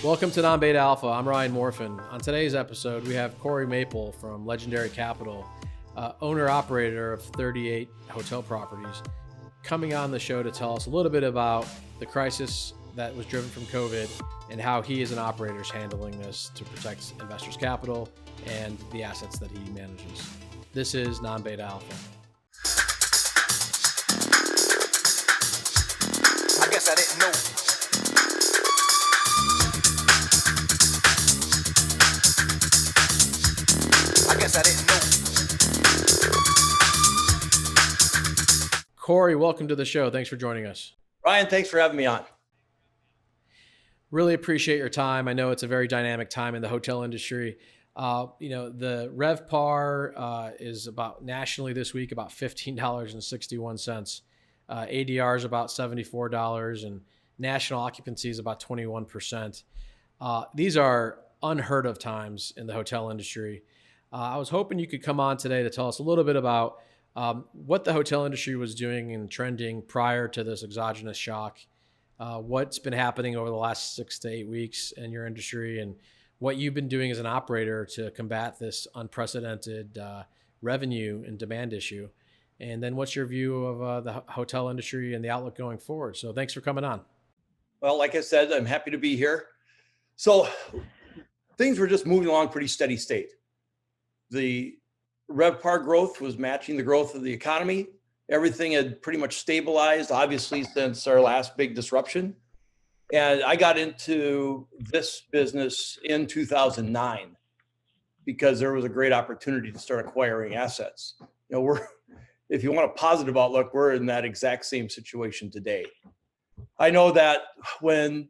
Welcome to Non-Beta Alpha. I'm Ryan Morfin. On today's episode, we have Corey Maple from Legendary Capital, owner-operator of 38 hotel properties, coming on the show to tell us a little bit about the crisis that was driven from COVID and how he as an operator is handling this to protect investors' capital and the assets that he manages. This is Non-Beta Alpha. I guess I didn't know. I didn't know. Corey, welcome to the show. Thanks for joining us. Ryan, thanks for having me on. Really appreciate your time. I know it's a very dynamic time in the hotel industry. The RevPAR is about nationally this week about $15.61. ADR is about $74, and national occupancy is about 21%. These are unheard of times in the hotel industry. I was hoping you could come on today to tell us a little bit about what the hotel industry was doing and trending prior to this exogenous shock, what's been happening over the last 6 to 8 weeks in your industry, and what you've been doing as an operator to combat this unprecedented revenue and demand issue. And then what's your view of the hotel industry and the outlook going forward? So thanks for coming on. Well, like I said, I'm happy to be here. So things were just moving along pretty steady state. The RevPAR growth was matching the growth of the economy. Everything had pretty much stabilized, obviously, since our last big disruption. And I got into this business in 2009 because there was a great opportunity to start acquiring assets. If you want a positive outlook, we're in that exact same situation today. I know that when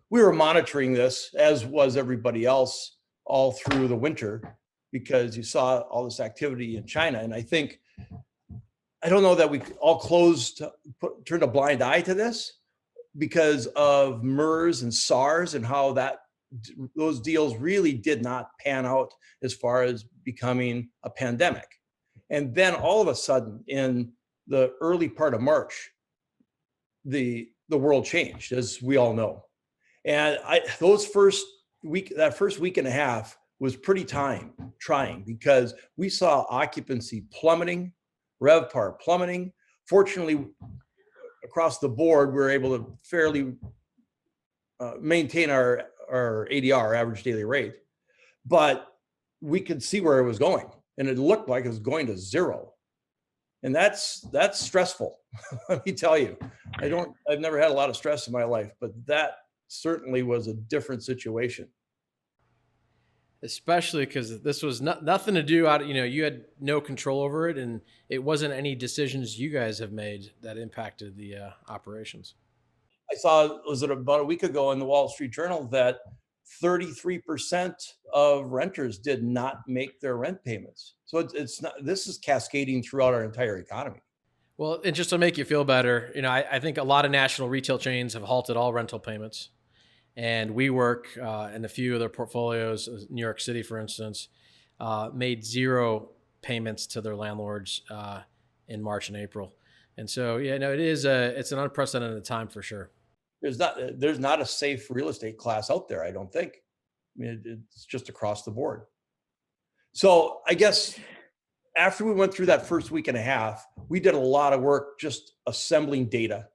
we were monitoring this, as was everybody else, all through the winter, because you saw all this activity in China. And I don't know that we all turned a blind eye to this because of MERS and SARS and how those deals really did not pan out as far as becoming a pandemic. And then all of a sudden in the early part of March, the world changed, as we all know. And that first week and a half was pretty trying because we saw occupancy plummeting, RevPAR plummeting. Fortunately, across the board, we were able to fairly maintain our ADR, our average daily rate, but we could see where it was going, and it looked like it was going to zero. And that's stressful. Let me tell you, I've never had a lot of stress in my life, but that certainly was a different situation. Especially because this was nothing to do you had no control over it, and it wasn't any decisions you guys have made that impacted the operations. I saw, was it about a week ago in the Wall Street Journal that 33% of renters did not make their rent payments. So it's not, this is cascading throughout our entire economy. Well, and just to make you feel better, I think a lot of national retail chains have halted all rental payments. And WeWork and a few of their portfolios, New York City, for instance, made zero payments to their landlords in March and April. And so, it's an unprecedented time for sure. There's not a safe real estate class out there, I don't think. I mean, it's just across the board. So I guess after we went through that first week and a half, we did a lot of work just assembling data.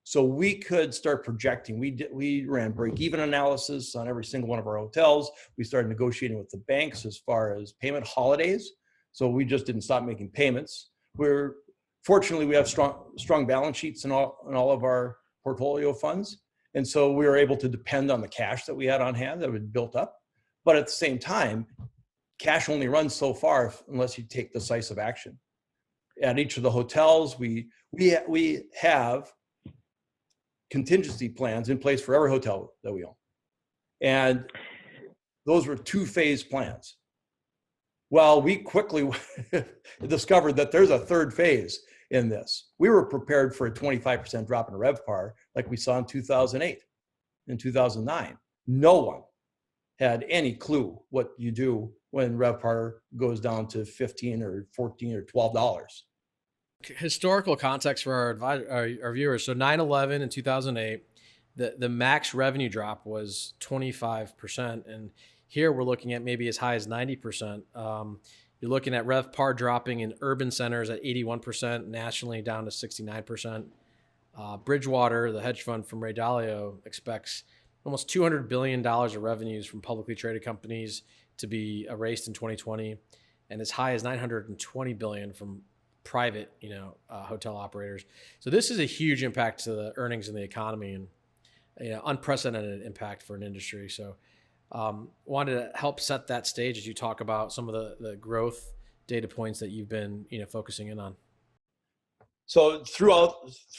So we could start projecting. We ran break-even analysis on every single one of our hotels. We started negotiating with the banks as far as payment holidays. So we just didn't stop making payments. Fortunately, we have strong balance sheets in all of our portfolio funds. And so we were able to depend on the cash that we had on hand that had built up. But at the same time, cash only runs so far unless you take decisive action. At each of the hotels, we have contingency plans in place for every hotel that we own. And those were 2-phase plans. Well, we quickly discovered that there's a third phase in this. We were prepared for a 25% drop in RevPAR like we saw in 2008 and 2009. No one had any clue what you do when RevPAR goes down to 15 or 14 or $12. Historical context for our viewers. So 9/11 in 2008, the max revenue drop was 25%. And here we're looking at maybe as high as 90%. You're looking at RevPAR dropping in urban centers at 81%, nationally down to 69%. Bridgewater, the hedge fund from Ray Dalio, expects almost $200 billion of revenues from publicly traded companies to be erased in 2020, and as high as $920 billion from private, hotel operators. So this is a huge impact to the earnings in the economy, and unprecedented impact for an industry. So wanted to help set that stage as you talk about some of the growth data points that you've been focusing in on. So through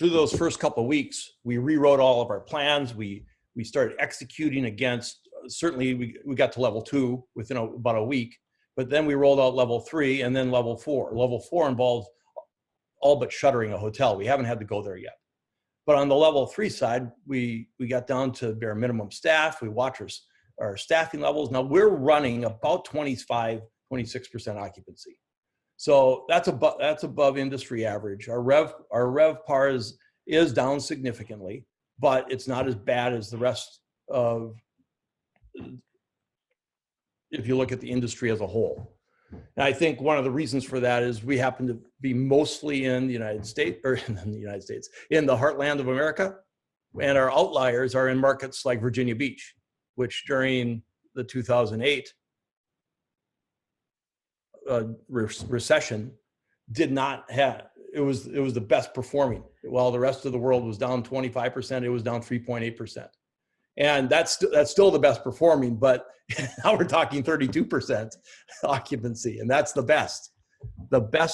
those first couple of weeks, we rewrote all of our plans. We started executing against, certainly we got to level 2 within about a week, but then we rolled out level 3 and then level 4. Level 4 involves all but shuttering a hotel. We haven't had to go there yet. But on the level 3 side, we got down to bare minimum staff. We watch our staffing levels. Now we're running about 26% occupancy. So that's above industry average. Our RevPAR is down significantly, but it's not as bad as the rest of, if you look at the industry as a whole. And I think one of the reasons for that is we happen to be mostly in the United States, in the heartland of America. And our outliers are in markets like Virginia Beach, which during the 2008 recession did not have, it was the best performing. While the rest of the world was down 25%, it was down 3.8%. And that's still the best performing, but now we're talking 32% occupancy, and that's the best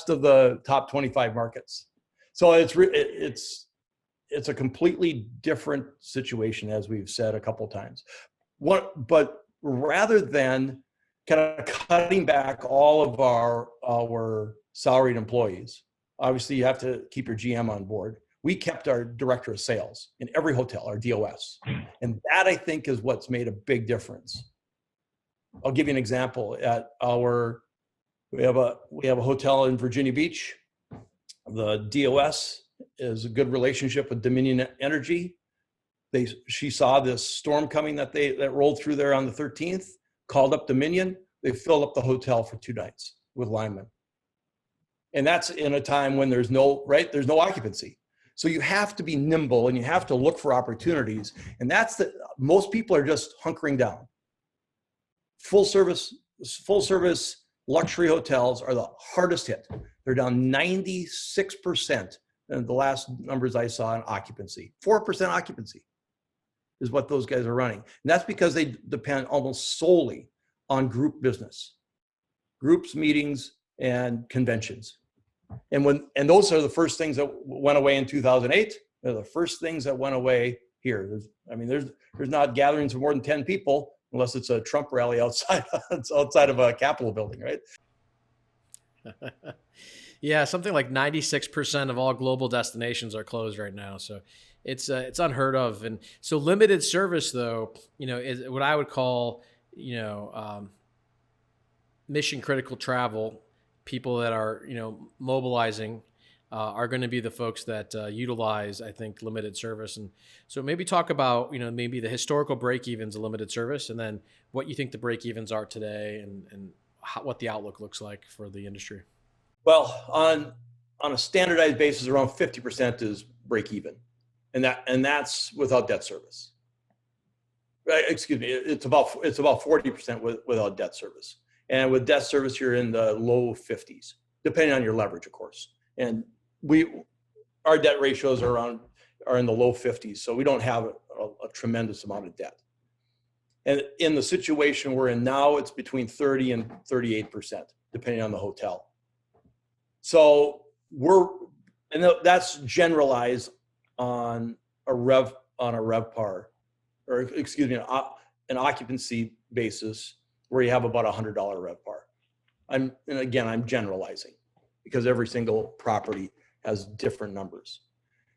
of the top 25 markets. So it's a completely different situation, as we've said a couple of times. But rather than kind of cutting back all of our salaried employees, obviously you have to keep your GM on board. We kept our director of sales in every hotel, our DOS. And that, I think, is what's made a big difference. I'll give you an example. We have a hotel in Virginia Beach. The DOS is a good relationship with Dominion Energy. She saw this storm coming that rolled through there on the 13th, called up Dominion. They filled up the hotel for 2 nights with linemen. And that's in a time when there's no occupancy. So you have to be nimble and you have to look for opportunities. And most people are just hunkering down. Full service luxury hotels are the hardest hit. They're down 96% in the last numbers I saw in occupancy. 4% occupancy is what those guys are running. And that's because they depend almost solely on group business, groups, meetings, and conventions. And those are the first things that went away in 2008. They're the first things that went away here. There's not gatherings of more than 10 people unless it's a Trump rally outside of a Capitol building, right? Yeah, something like 96% of all global destinations are closed right now. So it's unheard of. And so limited service, though, is what I would call, mission critical travel. People that are, mobilizing are going to be the folks that utilize, I think, limited service. And so maybe talk about, maybe the historical break-evens of limited service, and then what you think the break-evens are today, and what the outlook looks like for the industry. Well, on a standardized basis, around 50% is break-even, and that's without debt service. Excuse me, it's about 40% without debt service. And with debt service, you're in the low 50s, depending on your leverage, of course. And our debt ratios are in the low 50s, so we don't have a tremendous amount of debt. And in the situation we're in now, it's between 30 and 38%, depending on the hotel. So that's generalized on a RevPAR, or excuse me, an occupancy basis, where you have about $100 RevPAR. I'm generalizing because every single property has different numbers.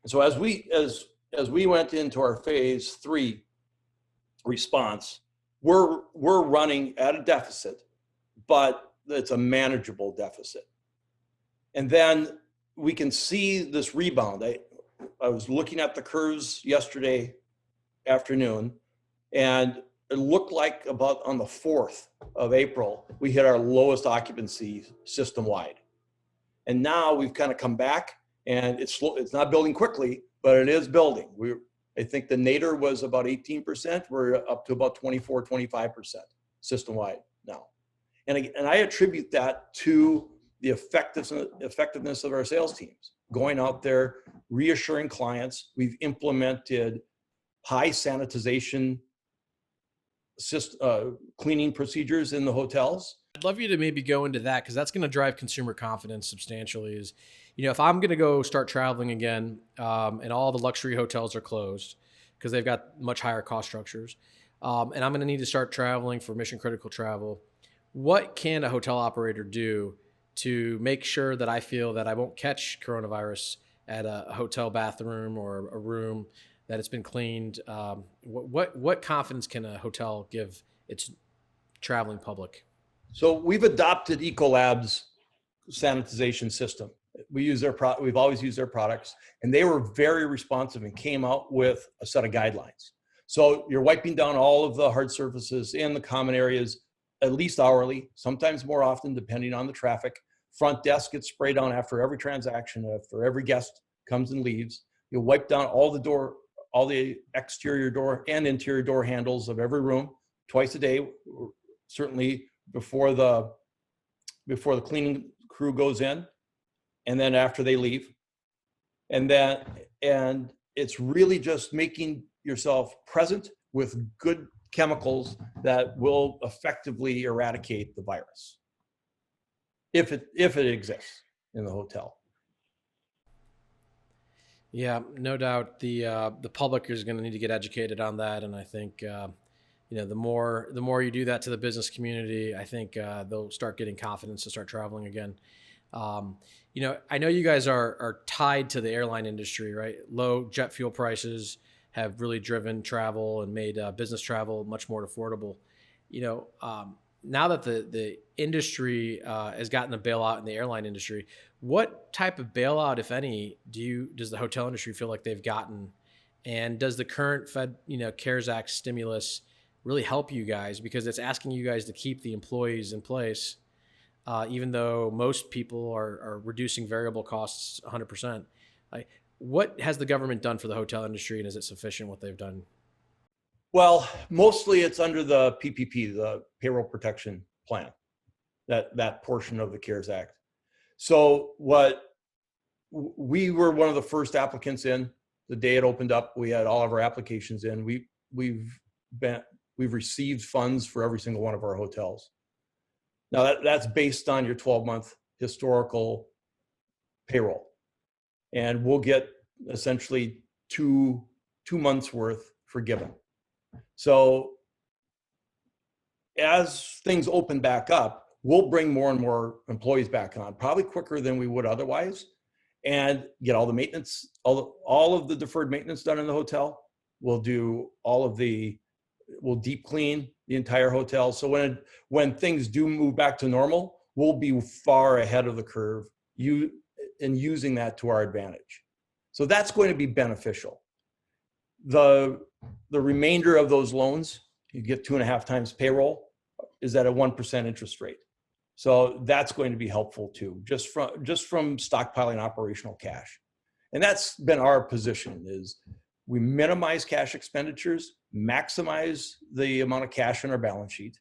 And so as we went into our phase 3 response, we're running at a deficit but it's a manageable deficit. And then we can see this rebound. I was looking at the curves yesterday afternoon, and it looked like about on the 4th of April, we hit our lowest occupancy system-wide. And now we've kind of come back, and it's slow. It's not building quickly, but it is building. I think the nadir was about 18%. We're up to about 24, 25% system-wide now. And I attribute that to the effectiveness of our sales teams, going out there, reassuring clients. We've implemented high sanitization cleaning procedures in the hotels. I'd love you to maybe go into that, because that's going to drive consumer confidence substantially. Is, if I'm going to go start traveling again, and all the luxury hotels are closed because they've got much higher cost structures, and I'm going to need to start traveling for mission critical travel, what can a hotel operator do to make sure that I feel that I won't catch coronavirus at a hotel bathroom or a room, that it's been cleaned? What confidence can a hotel give its traveling public? So we've adopted Ecolab's sanitization system. We've always used their products, and they were very responsive and came out with a set of guidelines. So you're wiping down all of the hard surfaces in the common areas, at least hourly, sometimes more often, depending on the traffic. Front desk gets sprayed down after every transaction, after every guest comes and leaves. You'll wipe down all the exterior door and interior door handles of every room twice a day, certainly before the cleaning crew goes in, and then after they leave. And it's really just making yourself present with good chemicals that will effectively eradicate the virus, if it exists in the hotel. Yeah, no doubt. The public is going to need to get educated on that, and I think the more you do that to the business community, I think they'll start getting confidence to start traveling again. I know you guys are tied to the airline industry, right? Low jet fuel prices have really driven travel and made business travel much more affordable. Now that the industry has gotten a bailout in the airline industry, what type of bailout, if any, does the hotel industry feel like they've gotten? And does the current Fed, CARES Act stimulus really help you guys, because it's asking you guys to keep the employees in place, even though most people are reducing variable costs 100%? Like, what has the government done for the hotel industry, and is it sufficient what they've done? Well, mostly it's under the PPP, the Payroll Protection Plan, that portion of the CARES Act. So we were one of the first applicants in. The day it opened up, we had all of our applications in. We've received funds for every single one of our hotels. Now that's based on your 12-month historical payroll, and we'll get essentially two months worth forgiven. So as things open back up, we'll bring more and more employees back on, probably quicker than we would otherwise, and get all the maintenance, all of the deferred maintenance done in the hotel. We'll deep clean the entire hotel. So when things do move back to normal, we'll be far ahead of the curve, and using that to our advantage. So that's going to be beneficial. The remainder of those loans, you get 2.5 times payroll, is at a 1% interest rate. So that's going to be helpful too, just from stockpiling operational cash. And that's been our position, is we minimize cash expenditures, maximize the amount of cash on our balance sheet.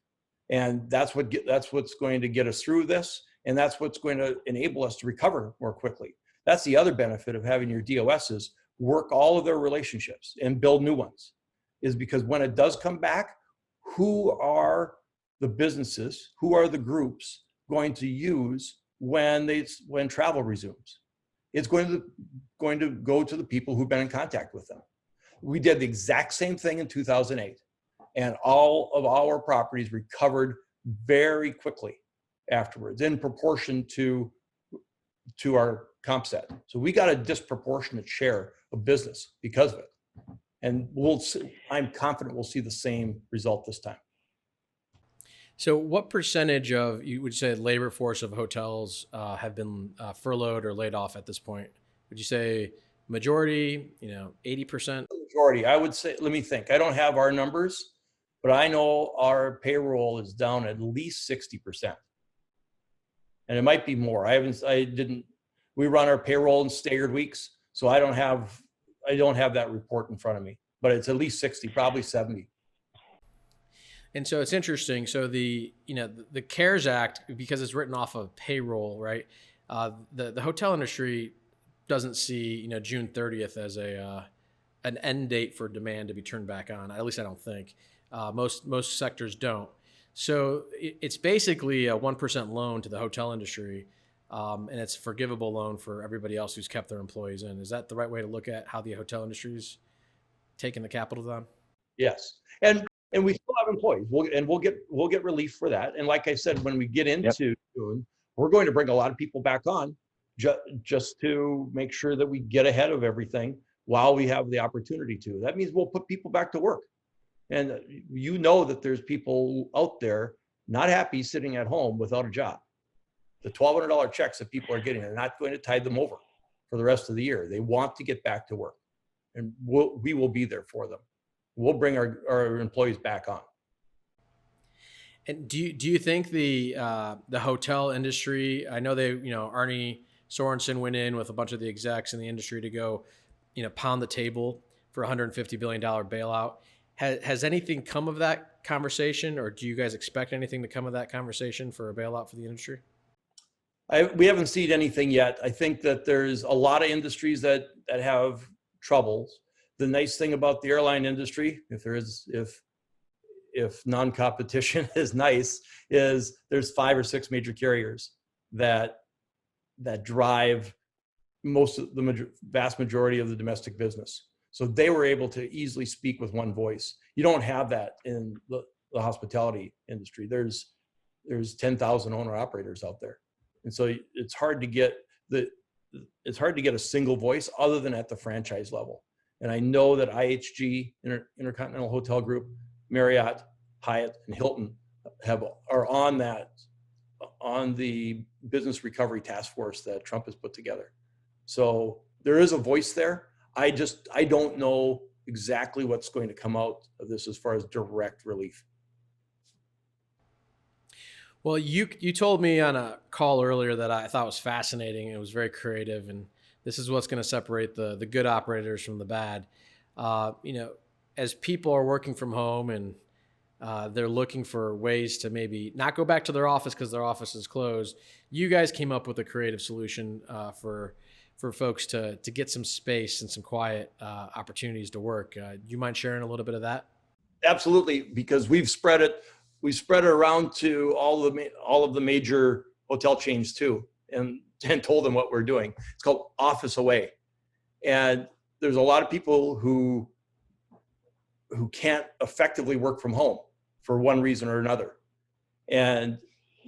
And that's what's going to get us through this. And that's what's going to enable us to recover more quickly. That's the other benefit of having your DOSs work all of their relationships and build new ones, is because when it does come back, who are the businesses, who are the groups going to use when travel resumes? It's going to go to the people who've been in contact with them. We did the exact same thing in 2008, and all of our properties recovered very quickly afterwards, in proportion to our comp set. So we got a disproportionate share of business because of it. And I'm confident we'll see the same result this time. So, what percentage of you would say labor force of hotels have been furloughed or laid off at this point? Would you say majority? 80%. Majority, I would say, let me think. I don't have our numbers, but I know our payroll is down at least 60%. And it might be more. We run our payroll in staggered weeks. So I don't have that report in front of me, but it's at least 60, probably 70. And so it's interesting. So the CARES Act, because it's written off of payroll, right? The hotel industry doesn't see June 30th as an end date for demand to be turned back on. At least I don't think. Most sectors don't. So it's basically a 1% loan to the hotel industry, and it's a forgivable loan for everybody else who's kept their employees in. Is that the right way to look at how the hotel industry is taking the capital down? Yes. And we still have employees. We'll get relief for that. And like I said, when we get into June, we're going to bring a lot of people back on just to make sure that we get ahead of everything while we have the opportunity to. That means we'll put people back to work. And that there's people out there not happy sitting at home without a job. The $1,200 checks that people are getting are not going to tide them over for the rest of the year. They want to get back to work, and we will be there for them. We'll bring our employees back on. And do you think the hotel industry? I know Arnie Sorensen went in with a bunch of the execs in the industry to go, pound the table for $150 billion bailout. Has anything come of that conversation, or do you guys expect anything to come of that conversation for a bailout for the industry? We haven't seen anything yet. I think that there's a lot of industries that have troubles. The nice thing about the airline industry, if non-competition is nice, is there's 5 or 6 major carriers that drive the vast majority of the domestic business. So they were able to easily speak with one voice. You don't have that in the hospitality industry. There's 10,000 owner operators out there. And so it's hard to get a single voice other than at the franchise level. And I know that IHG, Intercontinental Hotel Group, Marriott, Hyatt, and Hilton are on the business recovery task force that Trump has put together. So there is a voice there. I don't know exactly what's going to come out of this as far as direct relief. Well, you told me on a call earlier that I thought was fascinating. It was very creative, and this is what's going to separate the good operators from the bad. As people are working from home and they're looking for ways to maybe not go back to their office because their office is closed, you guys came up with a creative solution for folks to get some space and some quiet opportunities to work. Do you mind sharing a little bit of that? Absolutely, because we've spread it around to all of the major hotel chains too, and told them what we're doing. It's called Office Away. And there's a lot of people who can't effectively work from home for one reason or another. And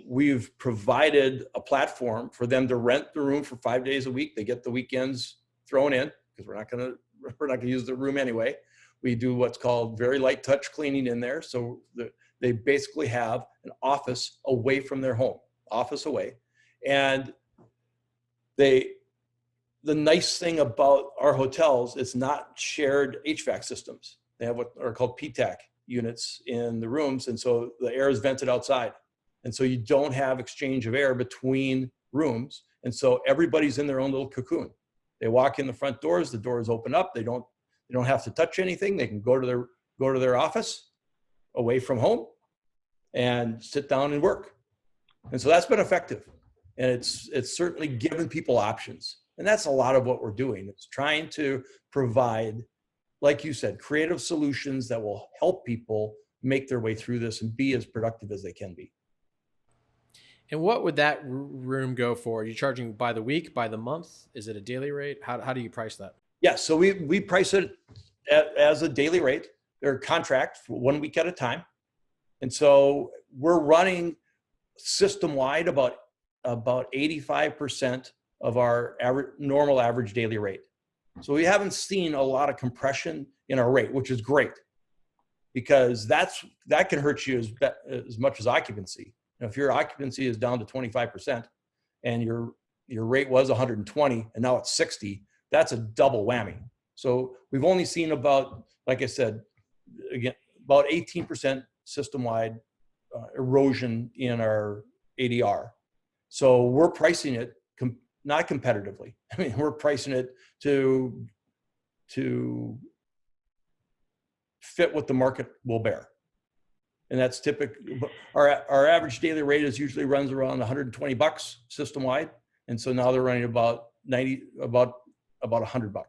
we've provided a platform for them to rent the room for 5 days a week. They get the weekends thrown in because we're not going to use the room anyway. We do what's called very light touch cleaning in there. So they basically have an office away from their home, office away. And the nice thing about our hotels, it's not shared HVAC systems. They have what are called PTAC units in the rooms. And so the air is vented outside. And so you don't have exchange of air between rooms. And so everybody's in their own little cocoon. They walk in the front doors, the doors open up. They don't have to touch anything. They can go to their office away from home and sit down and work. And so that's been effective. And it's certainly given people options. And that's a lot of what we're doing. It's trying to provide, like you said, creative solutions that will help people make their way through this and be as productive as they can be. And what would that room go for? Are you charging by the week, by the month? Is it a daily rate? How do you price that? Yeah, so we price it as a daily rate. They're contract for 1 week at a time. And so we're running system-wide about 85% of our normal average daily rate. So we haven't seen a lot of compression in our rate, which is great. because that can hurt you as much as occupancy. If your occupancy is down to 25% and your rate was 120 and now it's 60, that's a double whammy. So we've only seen about, like I said, again, about 18% system-wide erosion in our ADR. So we're pricing it not competitively. I mean, we're pricing it to fit what the market will bear. And that's typically, our average daily rate is usually runs around $120 system-wide. And so now they're running about $100.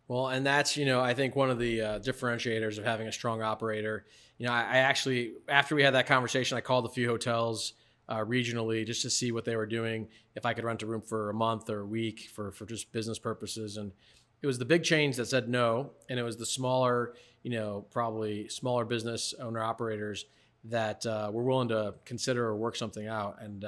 Well, and that's, I think one of the differentiators of having a strong operator. I actually, after we had that conversation, I called a few hotels regionally just to see what they were doing, if I could rent a room for a month or a week for just business purposes. And it was the big chains that said no, and it was the smaller, probably smaller business owner operators that were willing to consider or work something out. And,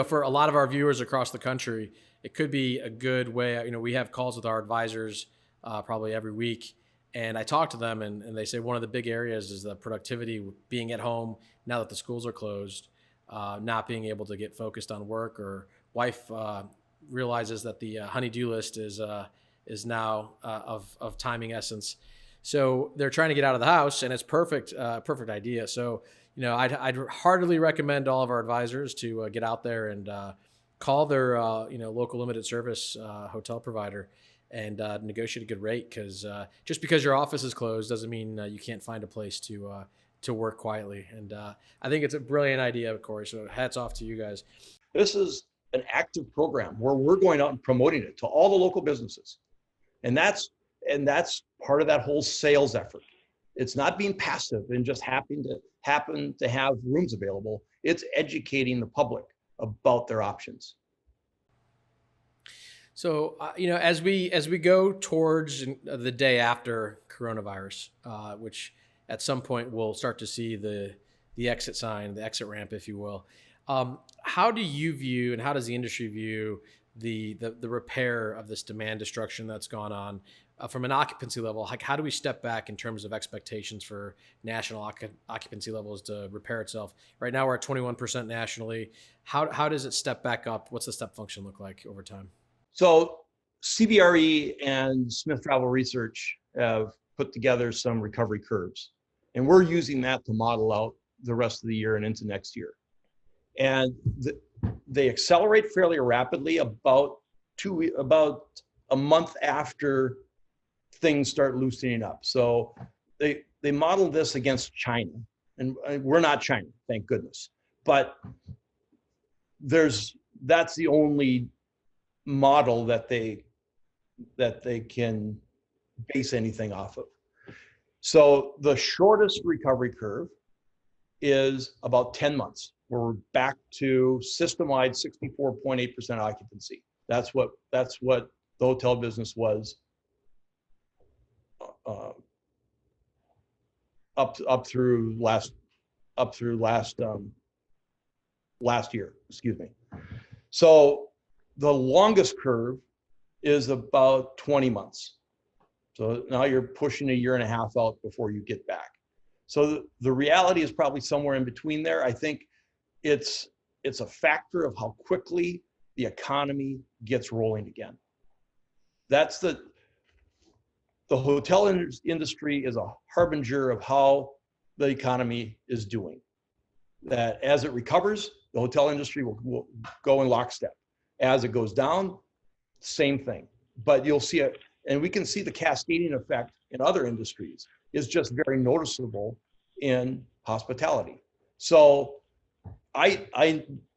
for a lot of our viewers across the country, it could be a good way. We have calls with our advisors probably every week, and I talk to them, and they say one of the big areas is the productivity, being at home now that the schools are closed, not being able to get focused on work, or wife realizes that the honey-do list is now of timing essence. So they're trying to get out of the house, and it's perfect idea. So, I'd heartily recommend all of our advisors to get out there and call their local limited service hotel provider and negotiate a good rate, because just because your office is closed doesn't mean you can't find a place to work quietly. And I think it's a brilliant idea, Corey. So hats off to you guys. This is an active program where we're going out and promoting it to all the local businesses, and that's part of that whole sales effort. It's not being passive and just happen to have rooms available. It's educating the public about their options. So, as we go towards the day after coronavirus, which at some point we'll start to see the exit sign, the exit ramp, if you will. How do you view, and how does the industry view the repair of this demand destruction that's gone on from an occupancy level? Like, how do we step back in terms of expectations for national occupancy levels to repair itself? Right now we're at 21% nationally. How does it step back up? What's the step function look like over time? So CBRE and Smith Travel Research have put together some recovery curves, and we're using that to model out the rest of the year and into next year. And they accelerate fairly rapidly about a month after things start loosening up. So they modeled this against China, and we're not China, thank goodness. But that's the only model that they can base anything off of. So the shortest recovery curve is about 10 months, where we're back to system-wide 64.8% occupancy. That's what the hotel business was up through last year. Excuse me. So the longest curve is about 20 months. So now you're pushing a year and a half out before you get back. So the reality is probably somewhere in between there. I think it's a factor of how quickly the economy gets rolling again. That's the hotel industry is a harbinger of how the economy is doing. That as it recovers, the hotel industry will go in lockstep. As it goes down, same thing. But you'll see it, and we can see the cascading effect in other industries is just very noticeable in hospitality. So I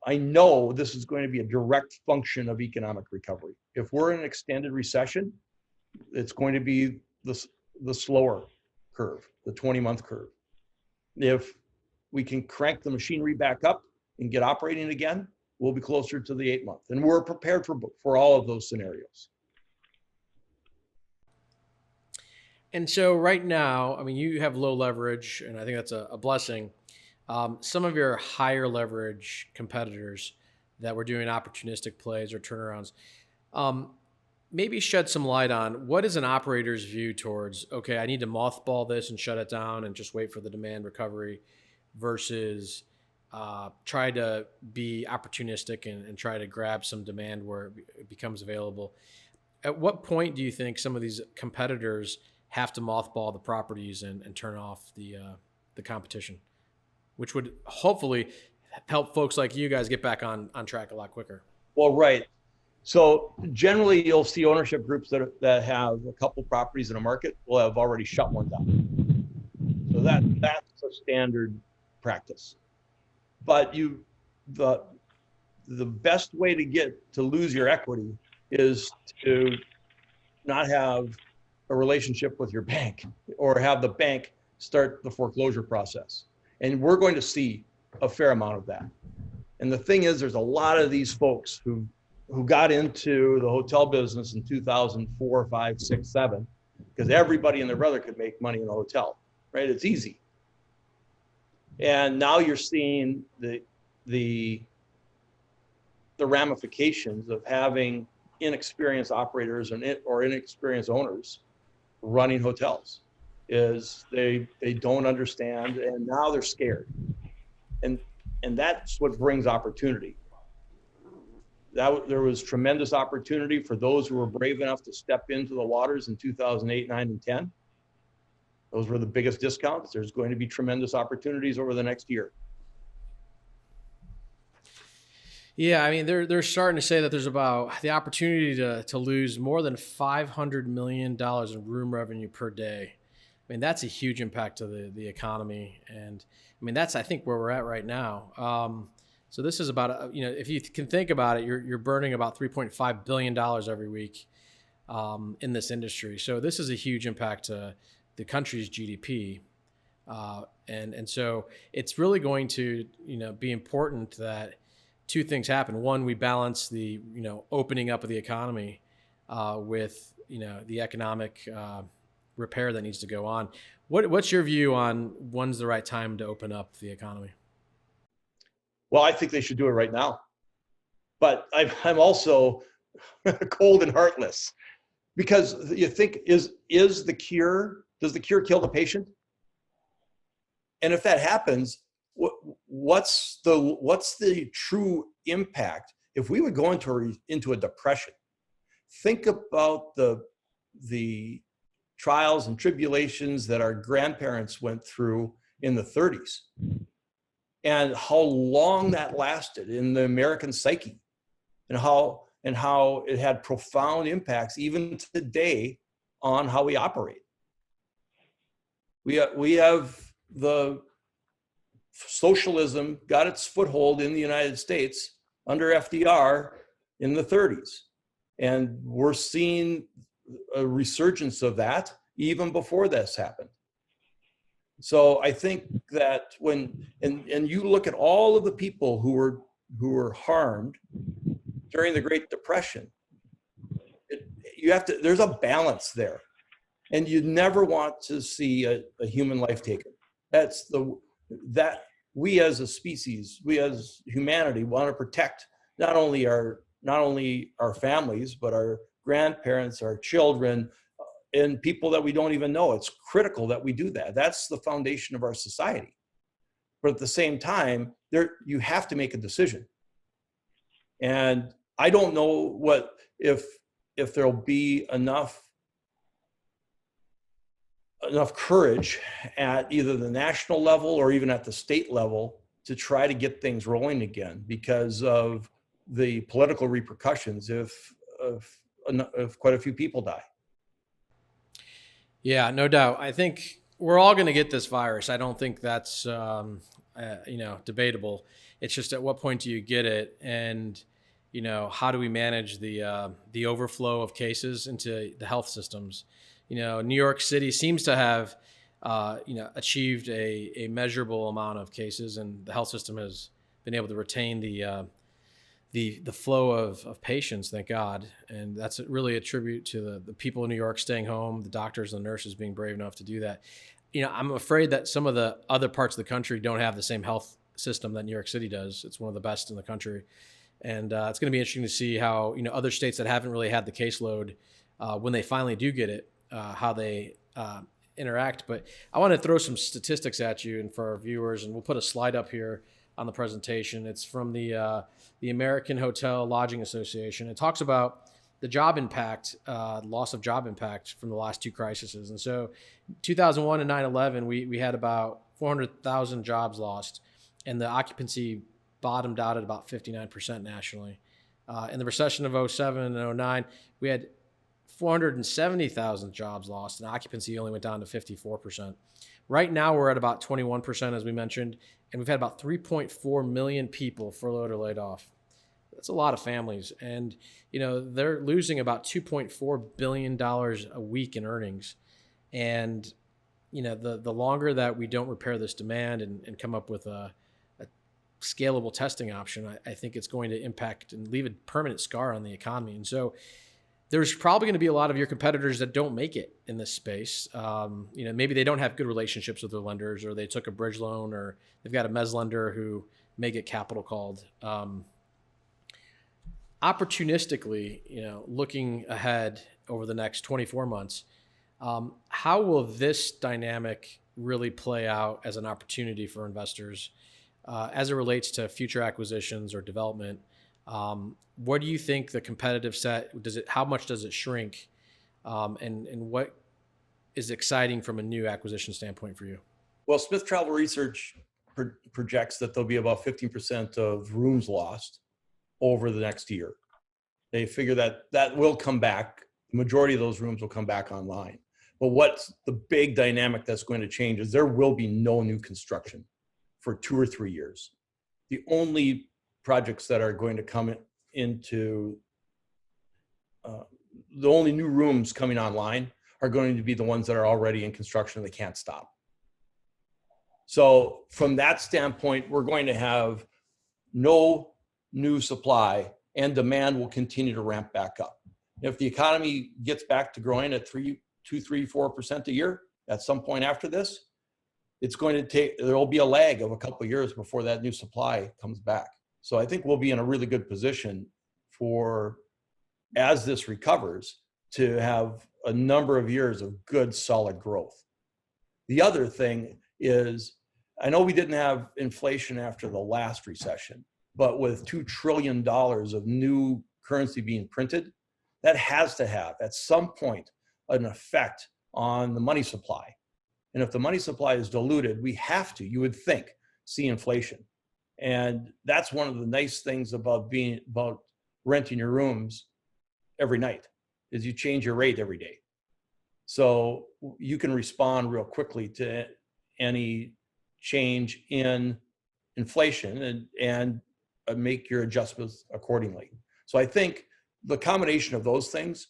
know this is going to be a direct function of economic recovery. If we're in an extended recession, it's going to be the slower curve, the 20-month curve. If we can crank the machinery back up and get operating again, we'll be closer to the 8-month. And we're prepared for all of those scenarios. And so right now, I mean, you have low leverage, and I think that's a blessing. Some of your higher leverage competitors that were doing opportunistic plays or turnarounds, maybe shed some light on what is an operator's view towards, okay, I need to mothball this and shut it down and just wait for the demand recovery versus try to be opportunistic and try to grab some demand where it becomes available. At what point do you think some of these competitors have to mothball the properties and turn off the competition, which would hopefully help folks like you guys get back on track a lot quicker? Well, right. So generally, you'll see ownership groups that have a couple properties in a market will have already shut one down. So that's a standard practice. But the best way to lose your equity is to not have a relationship with your bank or have the bank start the foreclosure process. And we're going to see a fair amount of that. And the thing is, there's a lot of these folks who got into the hotel business in 2004, 5, 6, 7, because everybody and their brother could make money in a hotel, right? It's easy. And now you're seeing the ramifications of having inexperienced operators or inexperienced owners running hotels. Is they don't understand, and now they're scared. And that's what brings opportunity. There was tremendous opportunity for those who were brave enough to step into the waters in 2008, 9, and 10. Those were the biggest discounts. There's going to be tremendous opportunities over the next year. Yeah, I mean, they're starting to say that there's about the opportunity to lose more than $500 million in room revenue per day. I mean, that's a huge impact to the economy. And I mean, that's, I think, where we're at right now. So this is about, if you can think about it, you're burning about $3.5 billion every week in this industry. So this is a huge impact to the country's GDP. And so it's really going to, be important that two things happen. One, we balance the, opening up of the economy with, the economic repair that needs to go on. What's your view on when's the right time to open up the economy? Well, I think they should do it right now. But I'm also cold and heartless, because you think, does the cure kill the patient? And if that happens, what's the true impact? If we would go into a depression, think about the trials and tribulations that our grandparents went through in the 30s. And how long that lasted in the American psyche, and how it had profound impacts even today on how we operate. We have the socialism got its foothold in the United States under FDR in the 30s, and we're seeing a resurgence of that even before this happened. So I think that when you look at all of the people who were harmed during the Great Depression, there's a balance there, and you never want to see a human life taken. That we as a species, we as humanity, want to protect not only our families, but our grandparents, our children, and people that we don't even know. It's critical that we do that. That's the foundation of our society. But at the same time, you have to make a decision. And I don't know if there'll be enough courage at either the national level or even at the state level to try to get things rolling again, because of the political repercussions if quite a few people die. Yeah, no doubt. I think we're all going to get this virus. I don't think that's, debatable. It's just at what point do you get it? And, how do we manage the overflow of cases into the health systems? New York City seems to have, achieved a measurable amount of cases, and the health system has been able to retain the flow of patients, thank God. And that's really a tribute to the people in New York staying home, the doctors and the nurses being brave enough to do that. I'm afraid that some of the other parts of the country don't have the same health system that New York City does. It's one of the best in the country. And it's going to be interesting to see how, other states that haven't really had the caseload, when they finally do get it, how they interact. But I want to throw some statistics at you and for our viewers, and we'll put a slide up here on the presentation. It's from the American Hotel Lodging Association. It talks about the job impact, loss of job impact from the last two crises. And so 2001 and 9/11, we had about 400,000 jobs lost, and the occupancy bottomed out at about 59% nationally. In the recession of 07 and 09, we had 470,000 jobs lost, and occupancy only went down to 54%. Right now, we're at about 21%, as we mentioned, and we've had about 3.4 million people furloughed or laid off. That's a lot of families, and they're losing about $2.4 billion a week in earnings. And the longer that we don't repair this demand and come up with a scalable testing option, I think it's going to impact and leave a permanent scar on the economy. And so there's probably going to be a lot of your competitors that don't make it in this space. Maybe they don't have good relationships with their lenders, or they took a bridge loan, or they've got a mezz lender who may get capital called. Opportunistically, looking ahead over the next 24 months, how will this dynamic really play out as an opportunity for investors as it relates to future acquisitions or development? What do you think the competitive set, how much does it shrink? And what is exciting from a new acquisition standpoint for you? Well, Smith Travel Research projects that there'll be about 15% of rooms lost over the next year. They figure that will come back. The majority of those rooms will come back online. But what's the big dynamic that's going to change is there will be no new construction for 2 or 3 years. The only projects that are going to come into, the only new rooms coming online are going to be the ones that are already in construction and they can't stop. So from that standpoint, we're going to have no new supply, and demand will continue to ramp back up. If the economy gets back to growing at 2, 3, 4% a year at some point after this, it's going to take, there will be a lag of a couple of years before that new supply comes back. So I think we'll be in a really good position for, as this recovers, to have a number of years of good, solid growth. The other thing is, I know we didn't have inflation after the last recession, but with $2 trillion of new currency being printed, that has to have, at some point, an effect on the money supply. And if the money supply is diluted, we have to, you would think, see inflation. And that's one of the nice things about renting your rooms every night, is you change your rate every day. So you can respond real quickly to any change in inflation and make your adjustments accordingly. So I think the combination of those things,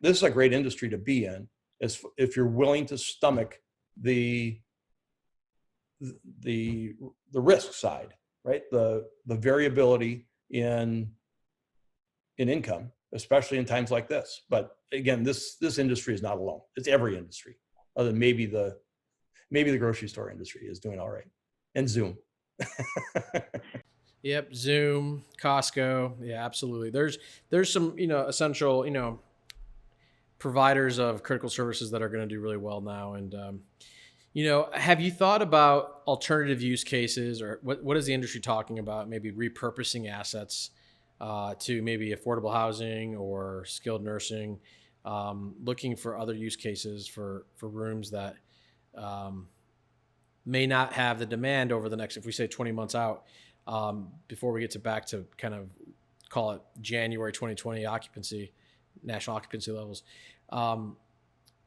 this is a great industry to be in, if you're willing to stomach the risk side, right? The variability in income, especially in times like this. But again, this industry is not alone. It's every industry, other than maybe the grocery store industry is doing all right, and Zoom. Yep, Zoom, Costco, yeah, absolutely. There's some essential providers of critical services that are going to do really well now. And have you thought about alternative use cases, or what is the industry talking about? Maybe repurposing assets to maybe affordable housing or skilled nursing, looking for other use cases for rooms that may not have the demand over the next, if we say 20 months out, before we get back to kind of call it January 2020 occupancy, national occupancy levels.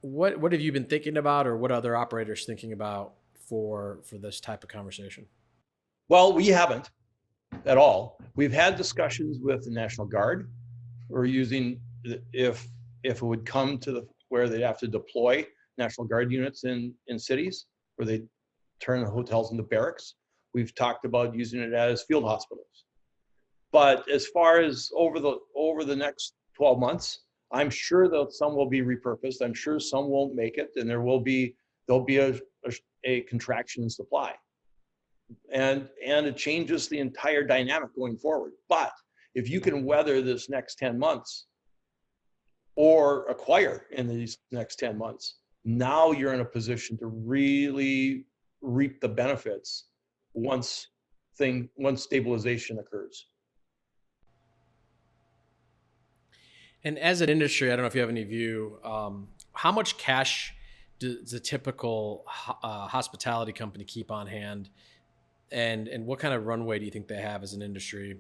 What have you been thinking about, or what other operators thinking about for this type of conversation? Well, we haven't at all. We've had discussions with the National Guard. We're using, if it would come to where they'd have to deploy National Guard units in cities, where they turn the hotels into barracks. We've talked about using it as field hospitals. But as far as over the next 12 months, I'm sure that some will be repurposed. I'm sure some won't make it, and there'll be a contraction in supply. And it changes the entire dynamic going forward. But if you can weather this next 10 months or acquire in these next 10 months, now you're in a position to really reap the benefits once stabilization occurs. And as an industry, I don't know if you have any view, how much cash does a typical hospitality company keep on hand? And what kind of runway do you think they have as an industry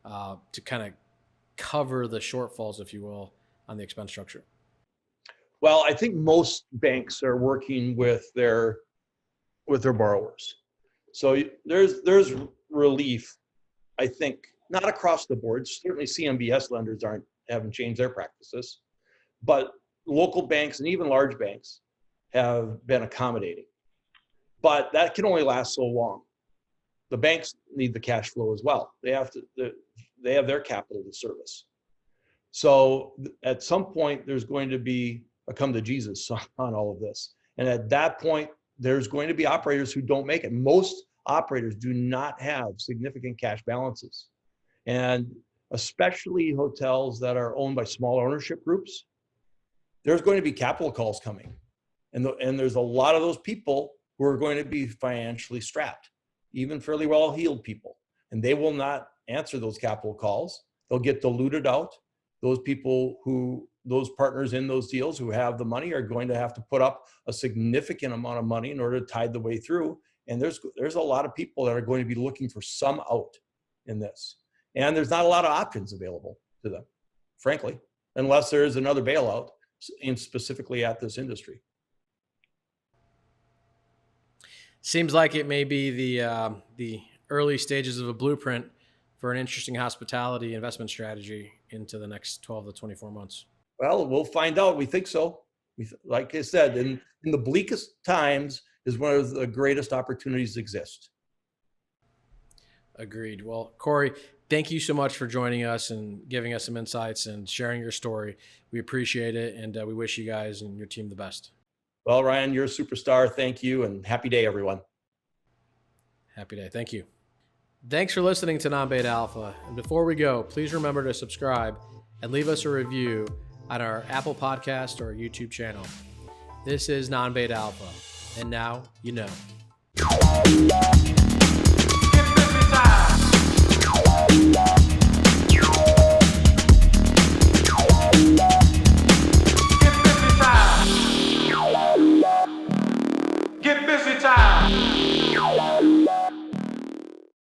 to kind of cover the shortfalls, if you will, on the expense structure? Well, I think most banks are working with their borrowers. So there's relief, I think, not across the board. Certainly CMBS lenders haven't changed their practices, but local banks and even large banks have been accommodating. But that can only last so long. The banks need the cash flow as well. They have their capital to service. So at some point, there's going to be a come to Jesus on all of this. And at that point, there's going to be operators who don't make it. Most operators do not have significant cash balances. And especially hotels that are owned by small ownership groups, there's going to be capital calls coming. And there's a lot of those people who are going to be financially strapped, even fairly well-heeled people. And they will not answer those capital calls. They'll get diluted out. Those partners in those deals who have the money are going to have to put up a significant amount of money in order to tide the way through. And there's a lot of people that are going to be looking for some out in this. And there's not a lot of options available to them, frankly, unless there is another bailout, and specifically at this industry. Seems like it may be the early stages of a blueprint for an interesting hospitality investment strategy into the next 12 to 24 months. Well, we'll find out. We think so. Like I said, in the bleakest times is one of the greatest opportunities exist. Agreed. Well, Corey, thank you so much for joining us and giving us some insights and sharing your story. We appreciate it, and we wish you guys and your team the best. Well, Ryan, you're a superstar. Thank you, and happy day, everyone. Happy day. Thank you. Thanks for listening to Non-Beta Alpha. And before we go, please remember to subscribe and leave us a review on our Apple Podcast or YouTube channel. This is Non-Beta Alpha, and now you know.